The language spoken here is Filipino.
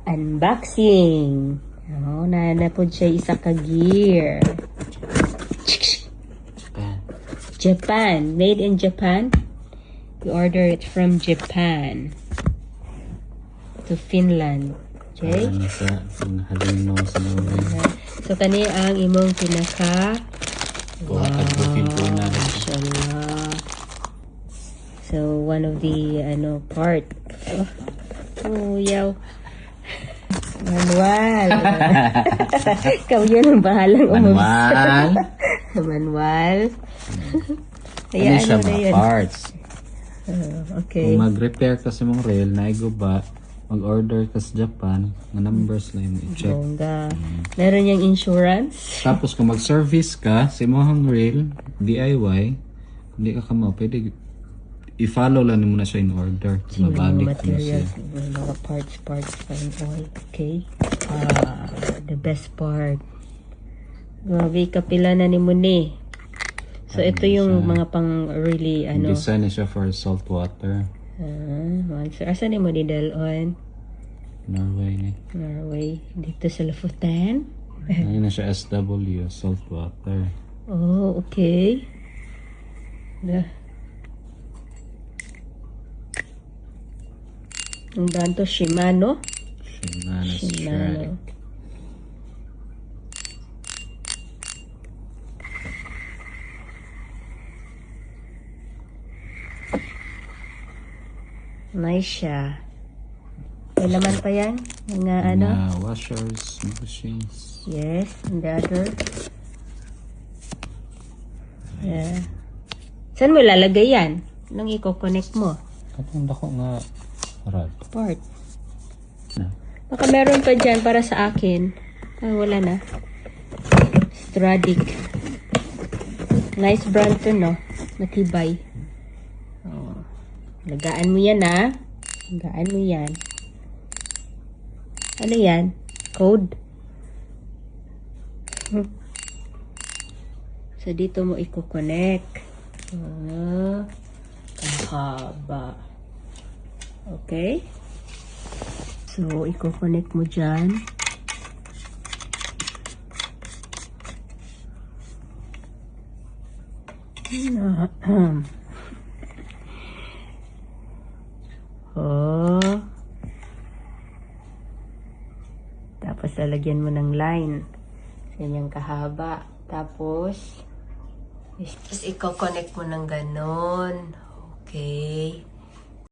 Unboxing. Oh, na po siya isa ka gear. Japan. Made in Japan. You order it from Japan to Finland. Okay? So, kani ang imong pinaka. Wow, mashallah. So, one of the, part. Oh, yaw. Manual. Ikaw yun ang bahalang Manual. Manual. Ano siya mga parts. Okay. Kung mag-repair ka sa mong rail, naiguba, mag-order ka sa Japan, mga numbers na yung i-check. Bongga. Meron yung insurance. Tapos kung mag-service ka sa imong rail, DIY, hindi ka kamo, pwede i-follow lang mo na siya in order. Mabalik mo siya. Mga parts, fine oil. Okay. The best part. Grabe, kapila na ni mo ni. So, ito yung mga pang really, Design na siya for salt water. So, asa ni mo di dalon? Norway. Dito sa Lofoten. Ayun na siya SW, salt water. Oh, okay. Ang brand to, Shimano. Shimano. Nice siya. May laman pa yan? Mga washers, bushings. Yes, and the other. Yeah. Saan mo lalagay yan? Nang i-connect mo? Katong dako nga rad. Part. Baka meron pa dyan para sa akin. Wala na. Stradic. Nice brand to, no? Matibay. Lagaan mo yan, ha? Lagaan mo yan. Ano yan? Code? So, dito mo i-connect. Kahaba. Okay? So, i-connect mo dyan. Tapos, lalagyan mo ng line. Ganyang kahaba. Tapos, i-connect mo ng ganon. Okay.